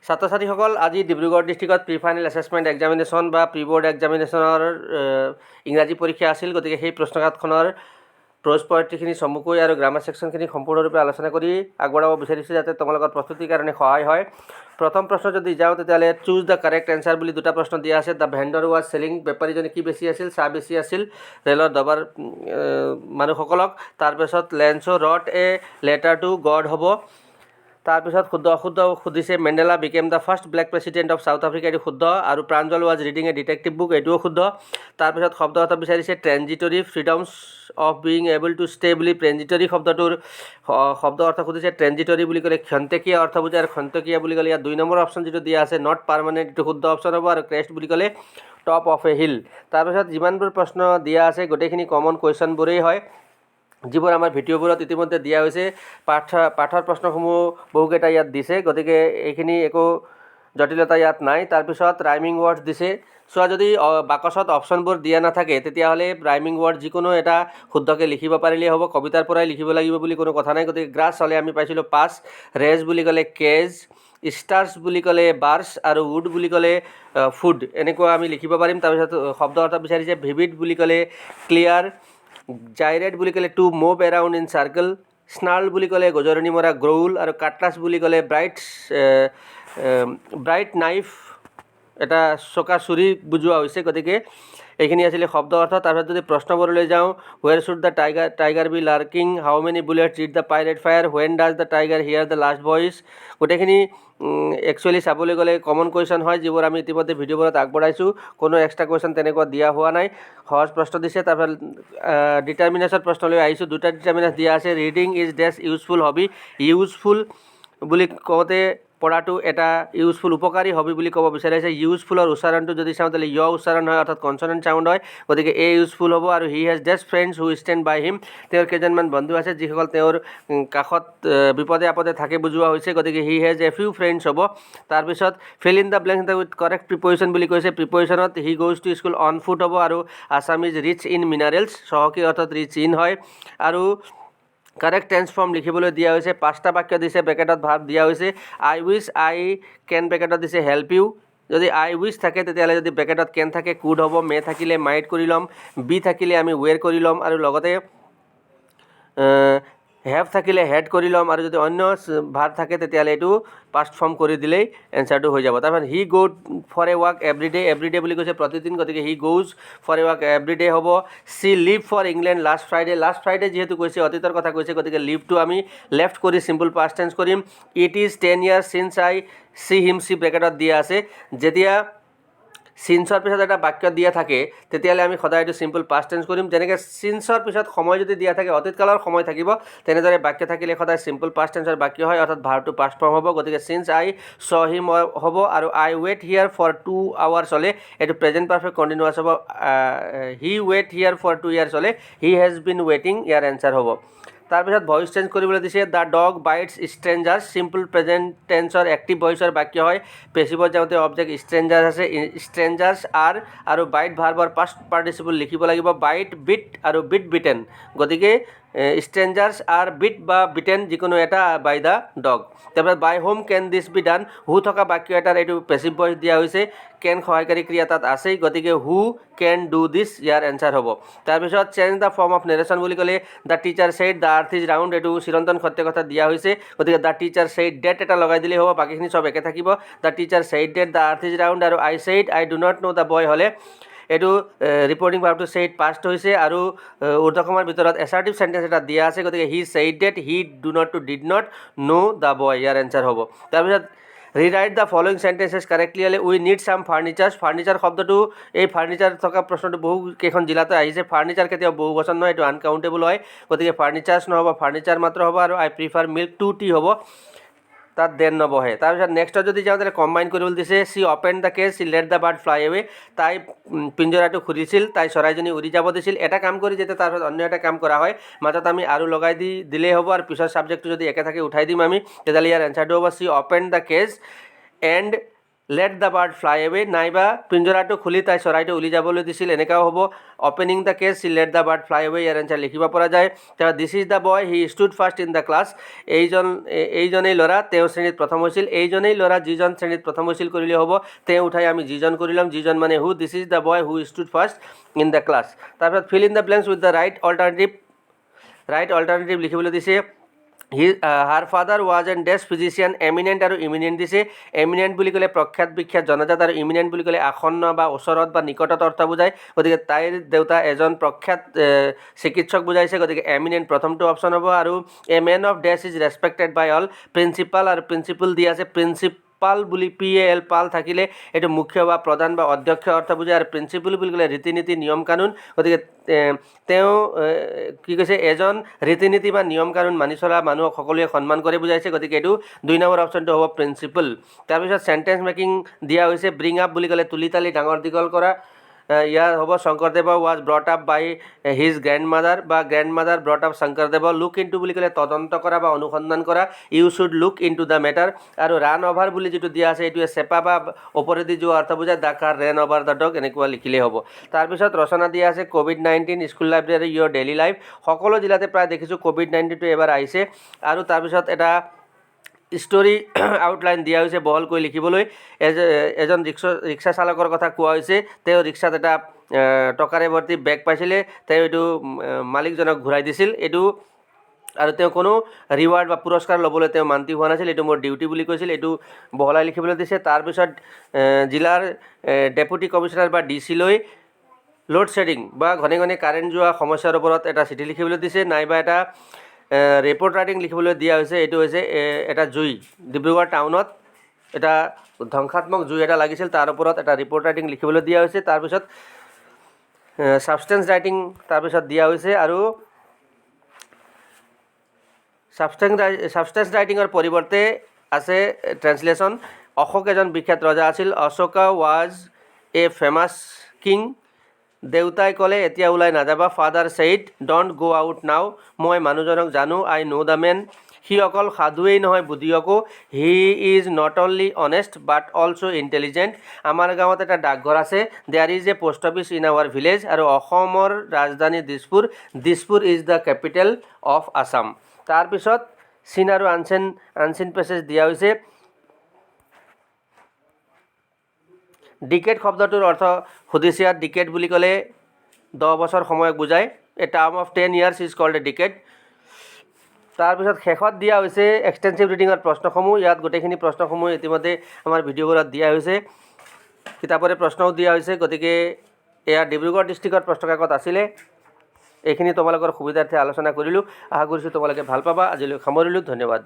ছাত্ৰ ছাত্ৰীসকল আজি ডিব্ৰুগড় ডিষ্ট্ৰিক্টত প্ৰি ফাইনেল এছেছমেণ্ট এক্সামিনেশ্যন বা প্ৰি বৰ্ড এক্সামিনেশ্যনৰ ইংৰাজী পৰীক্ষা আছিল। গতিকে সেই প্ৰশ্নকাকতখনৰ প্ৰজ পয়েট্ৰিখিনি চমুকৈ আৰু গ্ৰামাৰ ছেকশ্যনখিনি সম্পূৰ্ণৰূপে আলোচনা কৰি আগবঢ়াব বিচাৰিছোঁ যাতে তোমালোকৰ প্ৰস্তুতিৰ কাৰণে সহায় হয়। প্ৰথম প্ৰশ্ন যদি যাওঁ তেতিয়াহ'লে চুজ দ্য কাৰেক্ট এনচাৰ বুলি দুটা প্ৰশ্ন দিয়া আছে। দ্য ভেণ্ডৰ ৱাজ চেলিং, বেপাৰীজনে কি বেছি আছিল? চাহ বেছি আছিল ৰেলৰ ডবাৰ মানুহসকলক। তাৰপিছত Lencho' wrote a letter to God হ'ব। তাৰপিছত শুদ্ধ অশুদ্ধ সুধিছে। Mandela became the first black president of South Africa, এইটো শুদ্ধ। আৰু Pranjal was reading a detective book, এইটোও শুদ্ধ। তাৰপিছত শব্দ অৰ্থ বিচাৰিছে। Transitory freedoms of being able to stay বুলি ট্ৰেঞ্জিটৰী শব্দটোৰ শব্দ অৰ্থ সুধিছে। ট্ৰেঞ্জিটৰী বুলি ক'লে ক্ষন্তেকীয়া অৰ্থ বুজায়, আৰু ক্ষন্তেকীয়া বুলি ক'লে ইয়াত 2 নম্বৰ অপশ্যন যিটো দিয়া আছে নট পাৰ্মানেণ্ট, এইটো শুদ্ধ অপশ্যন হ'ব। আৰু ক্ৰেষ্ট বুলি ক'লে টপ অফ এ হিল। তাৰপিছত যিমানবোৰ প্ৰশ্ন দিয়া আছে গোটেইখিনি কমন কুৱেশ্যনবোৰেই হয়, যিবোৰ আমাৰ ভিডিঅ'বোৰত ইতিমধ্যে দিয়া হৈছে। পাঠৰ প্ৰশ্নসমূহ বহুকেইটা ইয়াত দিছে, গতিকে এইখিনি একো জটিলতা ইয়াত নাই। তাৰপিছত ৰাইমিং ৱৰ্ডছ দিছে। চোৱা, যদি বাকচত অপশ্যনবোৰ দিয়া নাথাকে তেতিয়াহ'লে ৰাইমিং ৱৰ্ড যিকোনো এটা শুদ্ধকৈ লিখিব পাৰিলেই হ'ব, কবিতাৰ পৰাই লিখিব লাগিব বুলি কোনো কথা নাই। গতিকে গ্ৰাছ হ'লে আমি পাইছিলোঁ পাছ, ৰেজ বুলি ক'লে কেজ, ষ্টাৰ্ছ বুলি ক'লে বাৰ্ছ, আৰু উড বুলি ক'লে ফুড, এনেকুৱা আমি লিখিব পাৰিম। তাৰপিছত শব্দ অৰ্থ বিচাৰিছে। ভিভিড বুলি ক'লে ক্লিয়াৰ, জাইৰেট বুলি ক'লে to move around in circle, snarl বুলি ক'লে গজৰণি মৰা গ্ৰউল, আৰু কাটলাছ বুলি ক'লে ব্ৰাইট নাইফ, এটা চোকা চুৰি বুজোৱা হৈছে। গতিকে এইখিনি আছিলে শব্দ অৰ্থ। তাৰপিছত যদি প্ৰশ্নবোৰলৈ যাওঁ, where should the tiger be lurking, how many bullets did the pirate fire, when does the tiger hear the last voice. গোটেইখিনি একচুৱেলি চাবলৈ গ'লে কমন কুৱেশ্যন হয়, যিবোৰ আমি ইতিমধ্যে ভিডিঅ'বোৰত আগবঢ়াইছোঁ। কোনো এক্সট্ৰা কুৱেশ্যন তেনেকুৱা দিয়া হোৱা নাই, সহজ প্ৰশ্ন দিছে। তাৰপিছত ডিটাৰমিনেশ্যন প্ৰশ্নলৈ আহিছোঁ। দুটা ডিটাৰমিনেশ্যন দিয়া আছে। Reading is dash useful hobby, useful বুলি কওঁতে পঢ়াটো এটা ইউজফুল উপকাৰী হবি বুলি ক'ব বিচাৰিছে। ইউজফুলৰ উচ্চাৰণটো যদি চাওঁ তাহলে উচ্চাৰণ হয়, অৰ্থাৎ কনচনেণ্ট চাউণ্ড হয়। গতিকে এ ইউজফুল হ'ব। আৰু he has dash friends who stand by him, তেওঁৰ কেইজনমান বন্ধু আছে যিসকল তেওঁৰ কাষত বিপদে আপদে থাকে বুজোৱা হৈছে। গতিকে he has a few friends হ'ব। তাৰপিছত fill in the blanks with correct preposition বুলি কৈছে। প্ৰিপজিশ্যনত he goes to school on foot হ'ব, আৰু Assam is rich in minerals, চহকী অৰ্থত ৰিচ ইন হয়। আৰু কাৰেক্ট টেন্স ফৰ্ম লিখিবলৈ দিয়া হৈছে। 5টা বাক্য দিছে, ব্ৰেকেটত ভাৰ্ব দিয়া হৈছে। আই উইচ, আই কেন ব্ৰেকেটত দিছে হেল্প ইউ। যদি আই উইচ থাকে তেতিয়াহ'লে যদি ব্ৰেকেটত কেন থাকে কুড হ'ব। মে থাকিলে মাইট কৰি ল'ম, বি থাকিলে আমি ৱেৰ কৰি ল'ম, আৰু লগতে হেভ থাকিলে হেড কৰি ল'ম, আৰু যদি অন্য ভাৰ্ব থাকে তেতিয়াহ'লে এইটো পাষ্ট ফৰ্ম কৰি দিলেই এনচাৰটো হৈ যাব। তাৰপিছত he go for a walk every day, every day বুলি কৈছে প্ৰতিদিন, গতিকে he goes for a walk every day হ'ব। She leave for England last Friday, last Friday যিহেতু কৈছে অতীতৰ কথা কৈছে, গতিকে লিভটো আমি লেফ্ট কৰি চিম্পল পাষ্ট টেন্স কৰিম। It is 10 years since I see him, C ব্ৰেকেটত দিয়া আছে। যেতিয়া চিন্সৰ পিছত এটা বাক্য দিয়া থাকে তেতিয়াহ'লে আমি সদায় এইটো চিম্পল পাষ্ট টেন্স কৰিম। যেনেকৈ চিন্সৰ পিছত সময় যদি দিয়া থাকে, অতীতকালৰ সময় থাকিব, তেনেদৰে বাক্য থাকিলে সদায় চিম্পল পাষ্ট টেন্সৰ বাক্য হয়, অৰ্থাৎ ভাৰ্বটো পাষ্ট ফৰ্ম হ'ব। গতিকে চিন্স আই চ হিম হ'ব, আৰু I wait here for 2 hours হ'লে এইটো প্ৰেজেণ্ট পাৰফেক্ট কণ্টিনিউৱাছ হ'ব। He wait here for 2 years হ'লে হি হেজ বিন ৱেটিং, ইয়াৰ এনচাৰ হ'ব। তাৰপিছত ভইচ চেঞ্জ কৰিবলৈ দিছে। The dog bites strangers, simple present টেন্সৰ এক্টিভ ভইচৰ বাক্য হয়। পেচিভত যাওঁতে অবজেক্ট ষ্ট্ৰেঞ্জাৰ্ছ আছে, ষ্ট্ৰেঞ্জাৰ্ছ আৰ, আৰু বাইট ভাৰ্বৰ পাষ্ট পাৰ্টিচিপল লিখিব লাগিব। বাইট, বিট আৰু বিট বিটেন, গতিকে ষ্ট্ৰেঞ্জাৰ্ছ আৰ বিট বা বিটেন যিকোনো এটা বাই দ্য ডগ। তাৰপিছত by whom can this be done, হু থকা বাক্য এটাৰ এইটো পেচিভ ভইচ দিয়া হৈছে। কেন সহায়কাৰী ক্ৰিয়া তাত আছেই, গতিকে হু কেন ডু দিছ, ইয়াৰ এনচাৰ হ'ব। তাৰপিছত change the form of narration বুলি ক'লে the teacher said the earth is round, এইটো চিৰন্তন সত্য কথা দিয়া হৈছে। গতিকে দ্য টিচাৰ ছেইড ডেট এটা লগাই দিলেই হ'ব, বাকীখিনি চব একে থাকিব। The teacher said that the earth is round, আৰু I said I do not know' the boy হ'লে এইটো ৰিপৰ্টিং ভাৰ্বটো ছেইড পাষ্ট হৈছে, আৰু ঊৰ্ধকমাৰ ভিতৰত এছাৰ্টিভ চেণ্টেন্স এটা দিয়া আছে। গতিকে he said that he do not to did not know' the boy, ইয়াৰ এনচাৰ হ'ব। তাৰপিছত rewrite the following sentences correctly হ'লে we need some furnitures, furniture শব্দটো এই ফাৰ্নিচাৰ থকা প্ৰশ্নটো বহু কেইখন জিলাতে আহিছে। ফাৰ্নিচাৰ কেতিয়াও বহু বচন নহয়, এইটো আনকাউণ্টেবল হয়, গতিকে ফাৰ্নিচাৰ্ছ নহ'ব, ফাৰ্নিচাৰ মাত্ৰ হ'ব। আৰু আই প্ৰিফাৰ মিল্ক টু টি হ'ব, তাত দেন নবহে। তাৰপিছত নেক্সটত যদি যাওঁ তাহলে কম্বাইন কৰিবলৈ দিছে। She open the cage, she let the bird fly away, তাই পিঞ্জৰাটো খুলিছিল, তাই চৰাইজনী উৰি যাব দিছিল। এটা কাম কৰি যেতিয়া তাৰপিছত অন্য এটা কাম কৰা হয়, মাজত আমি আৰু লগাই দিলেই হ'ব, আৰু পিছৰ ছাবজেক্টটো যদি একে থাকে উঠাই দিম আমি, তেতিয়াহ'লে ইয়াৰ এনচাৰটো হ'ব she open the cage and let the bird fly away, নাইবা পিঞ্জৰাটো খুলি তাই চৰাইটো উলি যাবলৈ দিছিল, এনেকুৱাও হ'ব। Opening the case, he let the bird fly away, ইয়াৰ এনচাৰ লিখিব পৰা যায়। তাৰপৰা this is the boy, he stood first in the class, এইজনেই ল'ৰা, তেওঁ শ্ৰেণীত প্ৰথম হৈছিল। এইজনেই ল'ৰা যিজন শ্ৰেণীত প্ৰথম হৈছিল কৰিলে হ'ব, তেওঁ উঠাই আমি যিজন কৰি ল'ম, যিজন মানে who, this is the boy who stood first in the class. তাৰপিছত fill in the blanks with the right alternative লিখিবলৈ দিছে। Her father was an dash physician, eminent আৰু ইমিনেণ্ট দিছে। এমিনেণ্ট বুলি ক'লে প্ৰখ্যাত বিখ্যাত জনাজাত, আৰু ইমিনেণ্ট বুলি ক'লে আসন্ন বা ওচৰত বা নিকটত অৰ্থ বুজায়। গতিকে তাইৰ দেউতা এজন প্ৰখ্যাত চিকিৎসক বুজাইছে, গতিকে এমিনেণ্ট প্ৰথমটো অপশ্যন হ'ব। আৰু a man of dash is respected by all, principal আৰু প্ৰিন্সিপল দি আছে। প্ৰিন্সিপাল বুলি PAL পাল থাকিলে এইটো মুখ্য বা প্ৰধান বা অধ্যক্ষ অৰ্থ বুজায়, আৰু প্ৰিন্সিপল বুলি ক'লে ৰীতি নীতি নিয়ম কানুন। গতিকে তেওঁ কি কৈছে, এজন ৰীতি নীতি বা নিয়ম কানুন মানি চলা মানুহক সকলোৱে সন্মান কৰে বুজাইছে। গতিকে এইটো 2 নম্বৰ অপশ্যনটো হ'ব প্ৰিন্সিপল। তাৰপিছত চেণ্টেঞ্চ মেকিং দিয়া হৈছে। ব্ৰিং আপ বুলি ক'লে তুলি তালি ডাঙৰ দীঘল কৰা, ইয়াৰ হ'ব Sankardev was brought up by his grandmother, বা grandmother brought up Sankardev. Look into বুলি ক'লে তদন্ত কৰা বা অনুসন্ধান কৰা, you should look into the matter. আৰু ৰান অভাৰ বুলি যিটো দিয়া আছে, এইটোৱে চেপা বা ওপৰেদি যোৱা অৰ্থ বুজায়। The car ran over the dog, এনেকুৱা লিখিলেই হ'ব। তাৰপিছত ৰচনা দিয়া আছে COVID-19 school library your daily life. সকলো জিলাতে প্ৰায় দেখিছোঁ COVID-19টো এবাৰ আহিছে। আৰু তাৰপিছত এটা ষ্টৰি আউটলাইন দিয়া হৈছে বহলকৈ লিখিবলৈ। এজন ৰিক্সা চালকৰ কথা কোৱা হৈছে। তেওঁ ৰিক্সাত এটা টকাৰে ভৰ্তি বেগ পাইছিলে, তেওঁ এইটো মালিকজনক ঘূৰাই দিছিল। এইটো আৰু তেওঁ কোনো ৰিৱাৰ্ড বা পুৰস্কাৰ ল'বলৈ তেওঁ মান্তি হোৱা নাছিল, এইটো মোৰ ডিউটি বুলি কৈছিল। এইটো বহলাই লিখিবলৈ দিছে। তাৰপিছত জিলাৰ ডেপুটি কমিশ্যনাৰ বা DC লৈ লোড শ্বেডিং বা ঘনে ঘনে কাৰেণ্ট যোৱা সমস্যাৰ ওপৰত এটা চিঠি লিখিবলৈ দিছে, নাইবা এটা ৰিপৰ্ট ৰাইটিং লিখিবলৈ দিয়া হৈছে। এইটো হৈছে এটা জুই, ডিব্ৰুগড় টাউনত এটা ধ্বংসাত্মক জুই এটা লাগিছিল, তাৰ ওপৰত এটা ৰিপৰ্ট ৰাইটিং লিখিবলৈ দিয়া হৈছে। তাৰপিছত ছাবষ্টেঞ্চ ৰাইটিং তাৰপিছত দিয়া হৈছে। আৰু ছাবষ্টেঞ্চ ৰাইটিঙৰ পৰিৱৰ্তে আছে ট্ৰেন্সলেশ্যন। অশোক এজন বিখ্যাত ৰজা আছিল। Ashoka was a famous king. দেউতাই ক'লে এতিয়া ওলাই নাযাবা। ফাদাৰ ছেইড ডণ্ট গ' আউট নাও, মই মানুহজনক জানো। আই ন' দ্য মেন, সি অকল সাধুৱেই নহয় বুদ্ধিয়কো। He is not only honest but also' intelligent. আমাৰ গাঁৱত এটা ডাকঘৰ আছে। There is a post office in our village. আৰু অসমৰ ৰাজধানী Dispur. Dispur is the capital of Assam. তাৰপিছত চিন আৰু আনচিন পেছেজ দিয়া হৈছে। ডিকেড শব্দটোৰ অৰ্থ সুধিছে ইয়াত। ডিকেড বুলি ক'লে 10 বছৰ সময়ক বুজায়। A term of 10 years is called a decade. তাৰপিছত শেষত দিয়া হৈছে এক্সটেনচিভ ৰিডিঙৰ প্ৰশ্নসমূহ। ইয়াত গোটেইখিনি প্ৰশ্নসমূহ ইতিমধ্যে আমাৰ ভিডিঅ'বোৰত দিয়া হৈছে, কিতাপৰে প্ৰশ্নও দিয়া হৈছে। গতিকে এয়া ডিব্ৰুগড় ডিষ্ট্ৰিক্টৰ প্ৰশ্নকাকত আছিলে। এইখিনি তোমালোকৰ সুবিধাৰ্থে আলোচনা কৰিলোঁ। আশা কৰিছোঁ তোমালোকে ভাল পাবা। আজিলৈ সামৰিলোঁ। ধন্যবাদ।